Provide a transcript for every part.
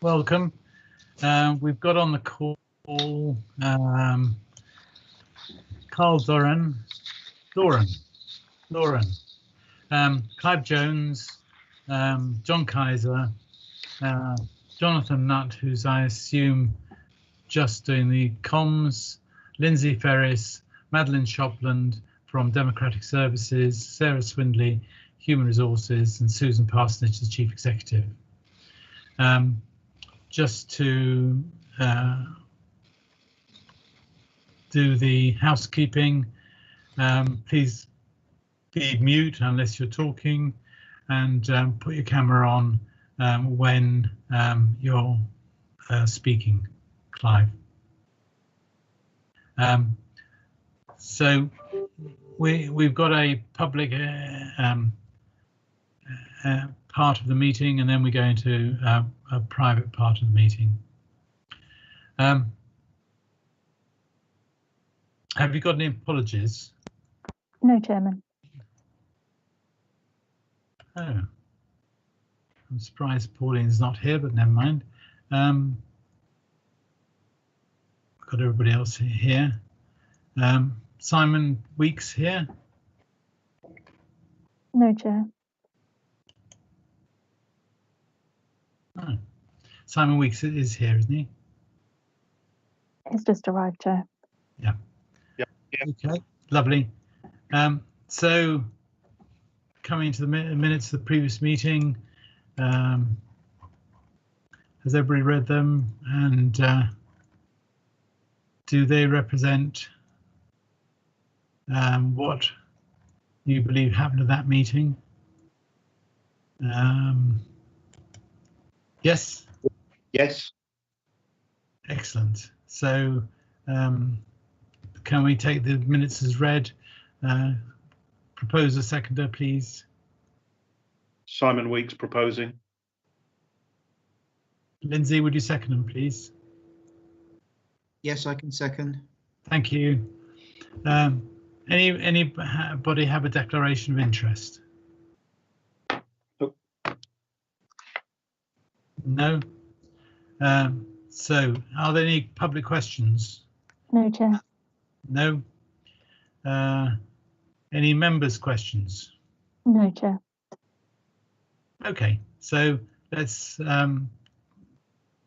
Welcome. We've got on the call Carl Lauren, Clive Jones, John Kaiser, Jonathan Nutt, who's I assume just doing the comms, Lindsay Ferris, Madeline Shopland from Democratic Services, Sarah Swindley, Human Resources, and Susan Parsonage, the Chief Executive. Just to do the housekeeping, please be mute unless you're talking, and put your camera on when you're speaking, Clive. So we've got a public part of the meeting, and then we go into a private part of the meeting. Have you got any apologies? No, Chairman. Oh, I'm surprised Pauline's not here, but never mind. Got everybody else here. Simon Weeks here? No, Chair. Oh. Simon Weeks is here, isn't he? He's just arrived, Chair. Yeah. Okay, lovely. So coming to the minutes of the previous meeting, has everybody read them, and do they represent what you believe happened at that meeting? Yes? Yes. Excellent. So can we take the minutes as read? Propose a seconder, please. Simon Weeks proposing. Lindsay, would you second them, please? Yes, I can second. Thank you. Anybody have a declaration of interest? No. So are there any public questions? No, Chair. No. Any members' questions? No, Chair. Okay, so let's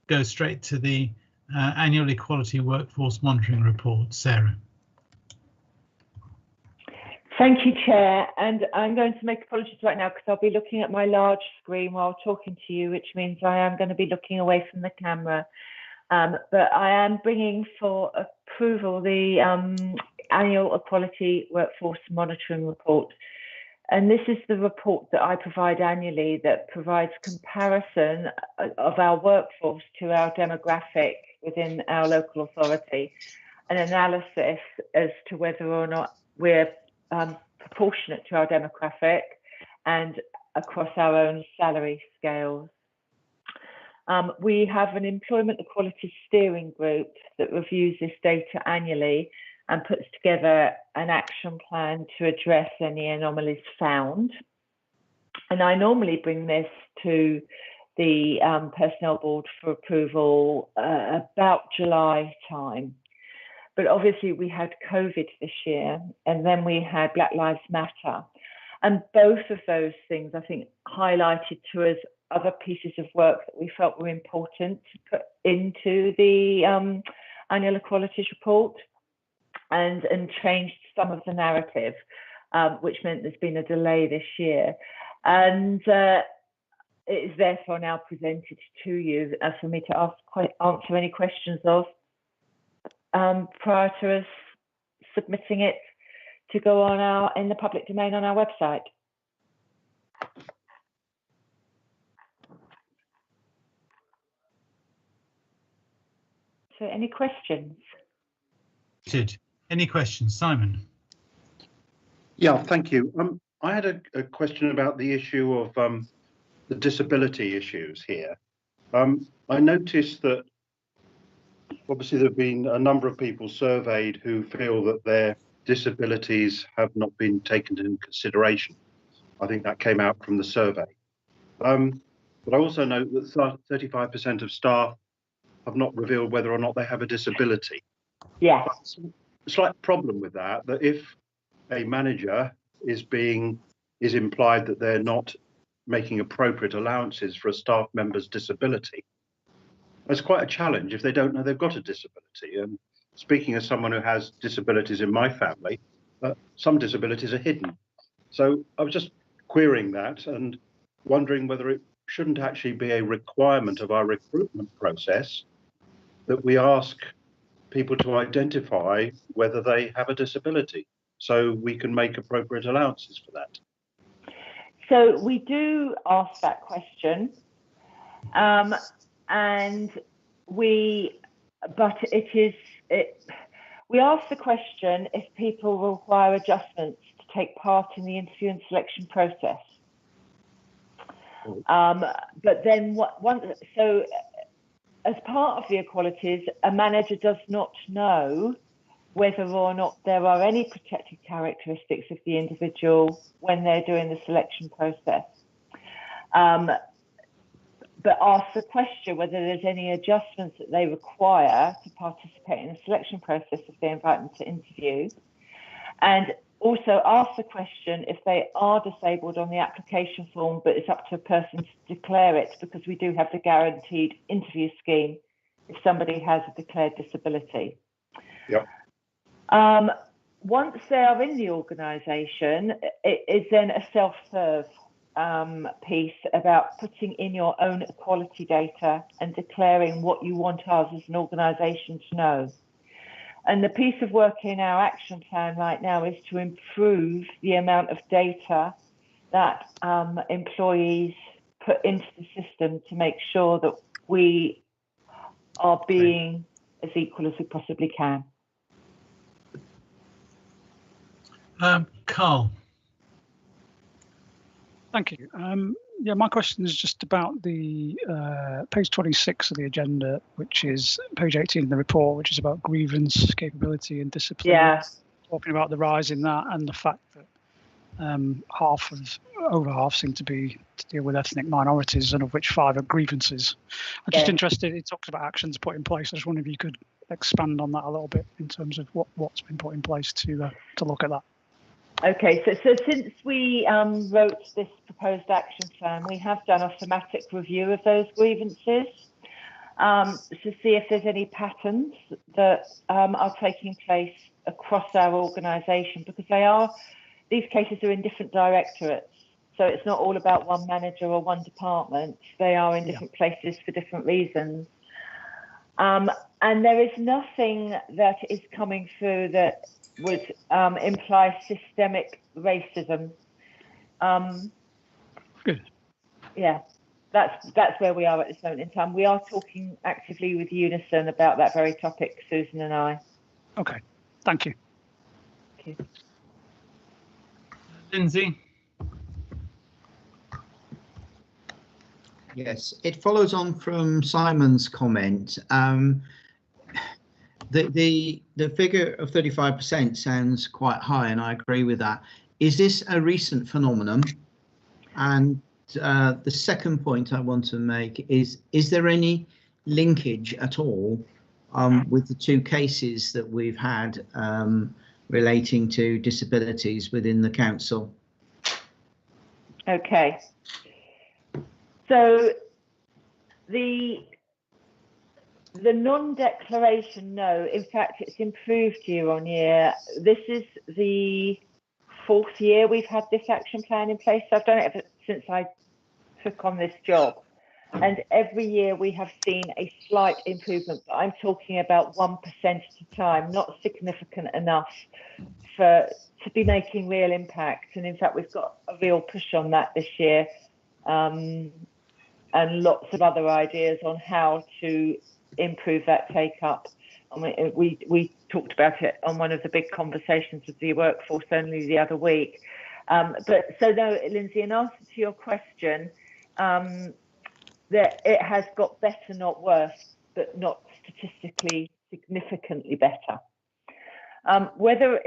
go straight to the annual Equality Workforce Monitoring Report. Sarah. Thank you, Chair. And I'm going to make apologies right now because I'll be looking at my large screen while talking to you, which means I am going to be looking away from the camera. But I am bringing for approval the annual Equality Workforce Monitoring Report. And this is the report that I provide annually that provides comparison of our workforce to our demographic within our local authority, an analysis as to whether or not we're proportionate to our demographic and across our own salary scales. We have an employment equality steering group that reviews this data annually and puts together an action plan to address any anomalies found. And I normally bring this to the Personnel Board for approval about July time. But obviously we had COVID this year, and then we had Black Lives Matter. And both of those things, I think, highlighted to us other pieces of work that we felt were important to put into the annual equalities report, and changed some of the narrative, which meant there's been a delay this year. And it is therefore now presented to you for me to answer any questions of prior to us submitting it to go on in the public domain on our website. So any questions? Any questions, Simon? Yeah, thank you. I had a question about the issue of the disability issues here. I noticed that obviously there have been a number of people surveyed who feel that their disabilities have not been taken into consideration. I think that came out from the survey. But I also know that 35% of staff have not revealed whether or not they have a disability. Yeah. A slight problem with that if a manager is implied that they're not making appropriate allowances for a staff member's disability. It's quite a challenge if they don't know they've got a disability. And speaking as someone who has disabilities in my family, some disabilities are hidden. So I was just querying that and wondering whether it shouldn't actually be a requirement of our recruitment process that we ask people to identify whether they have a disability so we can make appropriate allowances for that. So we do ask that question, and we ask the question if people require adjustments to take part in the interview and selection process. But then so as part of the equalities, a manager does not know whether or not there are any protected characteristics of the individual when they're doing the selection process. But ask the question whether there's any adjustments that they require to participate in the selection process if they invite them to interview. And also ask the question if they are disabled on the application form, but it's up to a person to declare it, because we do have the guaranteed interview scheme if somebody has a declared disability. Yep. Once they are in the organisation, it is then a self-serve piece about putting in your own equality data and declaring what you want us as an organisation to know. And the piece of work in our action plan right now is to improve the amount of data that employees put into the system to make sure that we are being as equal as we possibly can. Carl. Thank you. Yeah, my question is just about the page 26 of the agenda, which is page 18 of the report, which is about grievance, capability and discipline. Yeah. Talking about the rise in that and the fact that over half seem to deal with ethnic minorities, and of which 5 are grievances. I'm just interested, it talks about actions put in place. I just wonder if you could expand on that a little bit in terms of what's been put in place to look at that. Okay, so since we wrote this proposed action plan, we have done a thematic review of those grievances to see if there's any patterns that are taking place across our organisation, because these cases are in different directorates. So it's not all about one manager or one department. They are in different places for different reasons. And there is nothing that is coming through that would imply systemic racism. Good. Yeah, that's where we are at this moment in time. We are talking actively with Unison about that very topic, Susan and I. Okay, thank you. Thank you. Lindsay. Yes, it follows on from Simon's comment. The figure of 35% sounds quite high, and I agree with that. Is this a recent phenomenon? And the second point I want to make is there any linkage at all with the 2 cases that we've had relating to disabilities within the council? Okay. So the non-declaration, no. In fact, it's improved year on year. This is the 4th year we've had this action plan in place. I've done it since I took on this job. And every year we have seen a slight improvement, but I'm talking about 1% at a time, not significant enough to be making real impact. And in fact, we've got a real push on that this year, and lots of other ideas on how to improve that take up. And we talked about it on one of the big conversations with the workforce only the other week. But so no, Lindsay, in answer to your question, that it has got better, not worse, but not statistically significantly better. Whether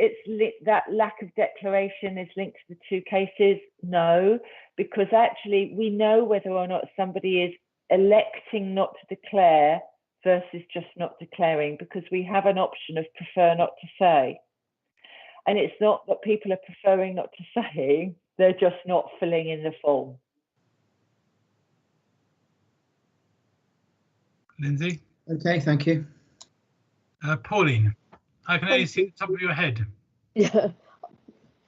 that lack of declaration is linked to the two cases, no, because actually we know whether or not somebody is electing not to declare versus just not declaring, because we have an option of prefer not to say. And it's not that people are preferring not to say, they're just not filling in the form. Lindsay? Okay, thank you. Pauline, I can only Thank see you. the top of your head. Yeah.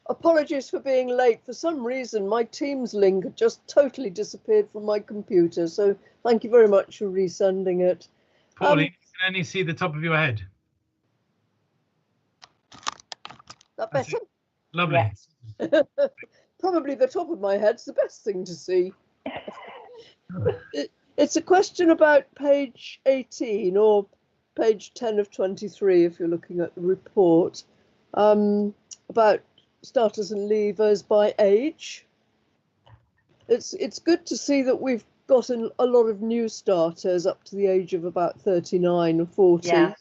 Apologies for being late. For some reason, my Teams link had just totally disappeared from my computer. So thank you very much for resending it. Pauline, I can only see the top of your head. That That's better? it. Lovely. Yeah. Probably the top of my head's the best thing to see. It's a question about page 18 or page 10 of 23 if you're looking at the report, about starters and leavers by age. It's good to see that we've got a lot of new starters up to the age of about 39 or 40. Yeah.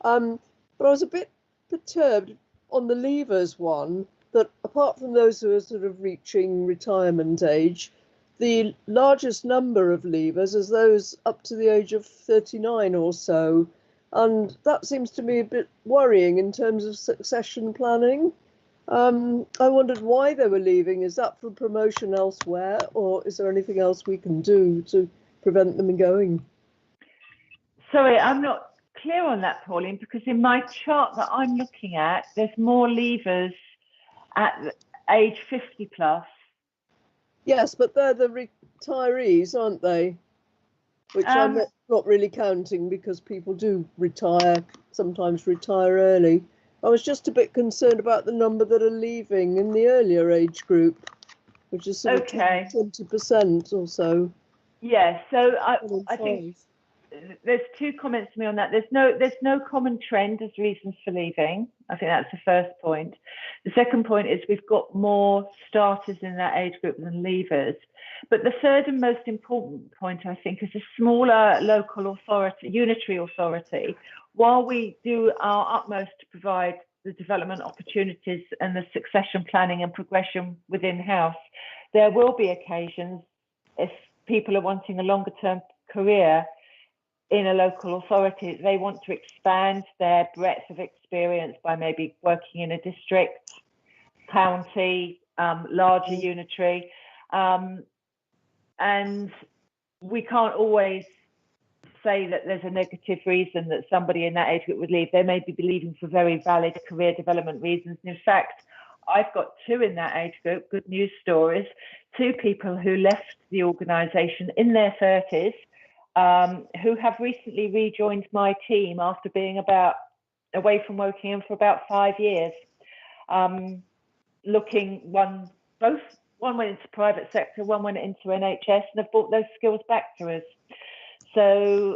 But I was a bit perturbed on the leavers one, that apart from those who are sort of reaching retirement age, the largest number of leavers is those up to the age of 39 or so. And that seems to me a bit worrying in terms of succession planning. I wondered why they were leaving. Is that for promotion elsewhere, or is there anything else we can do to prevent them going? Sorry, I'm not clear on that, Pauline, because in my chart that I'm looking at, there's more leavers at age 50 plus. Yes, but they're the retirees, aren't they? Which I'm not really counting, because people do retire, sometimes retire early. I was just a bit concerned about the number that are leaving in the earlier age group, which is sort of 20% or so. Yeah, so I think there's two comments to me on that. There's no common trend as reasons for leaving. I think that's the first point. The second point is we've got more starters in that age group than leavers. But the third and most important point, I think, is a smaller local authority, unitary authority. While we do our utmost to provide the development opportunities and the succession planning and progression within house, there will be occasions if people are wanting a longer term career in a local authority, they want to expand their breadth of experience by maybe working in a district, county, larger unitary. And we can't always say that there's a negative reason that somebody in that age group would leave. They may be leaving for very valid career development reasons. And in fact, I've got two in that age group, good news stories, two people who left the organisation in their 30s, who have recently rejoined my team after being away from Wokingham for about 5 years. One went into private sector, one went into NHS, and have brought those skills back to us. So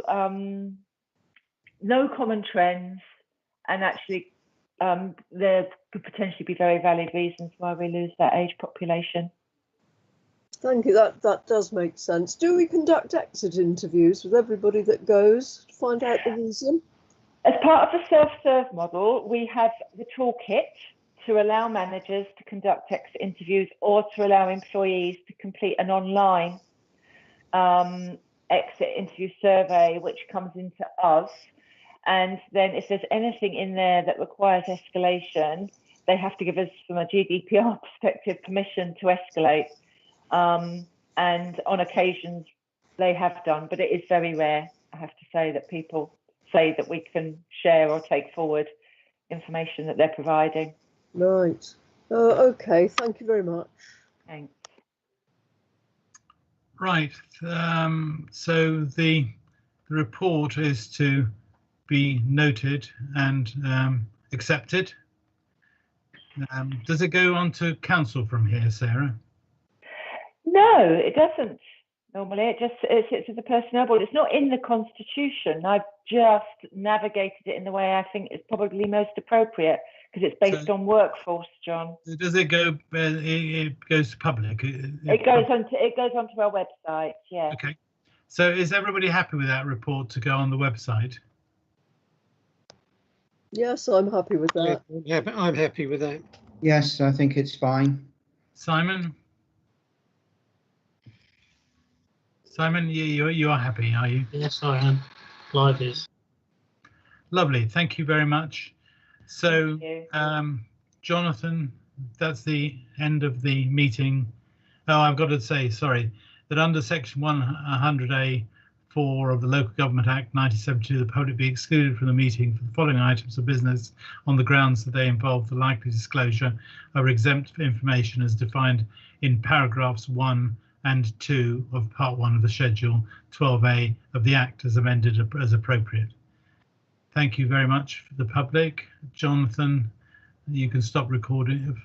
no common trends, and actually there could potentially be very valid reasons why we lose that age population. Thank you, that does make sense. Do we conduct exit interviews with everybody that goes to find out the reason? As part of the self-serve model, we have the toolkit to allow managers to conduct exit interviews or to allow employees to complete an online exit interview survey, which comes into us. And then if there's anything in there that requires escalation, they have to give us, from a GDPR perspective, permission to escalate. And on occasions they have done, but it is very rare, I have to say, that people say that we can share or take forward information that they're providing. Right. Okay, thank you very much. Thanks. Right. So the report is to be noted and accepted. Does it go on to council from here, Sarah? No, it doesn't. Normally, it sits with the personnel board. It's not in the constitution. I've just navigated it in the way I think is probably most appropriate, because it's based on workforce, John. Does it go? It goes to public. It goes onto our website. Yeah. Okay. So is everybody happy with that report to go on the website? Yes, I'm happy with that. Yeah, I'm happy with that. Yes, I think it's fine. Simon? Simon, you are happy, are you? Yes, I am. Clive is. Lovely, thank you very much. So, Thank you. Jonathan, that's the end of the meeting. Oh, I've got to say, sorry, that under section 100A4 of the Local Government Act 1972, the public be excluded from the meeting for the following items of business on the grounds that they involve the likely disclosure of exempt information as defined in paragraphs 1 and 2 of Part 1 of the Schedule 12A of the Act as amended as appropriate. Thank you very much for the public. Jonathan, you can stop recording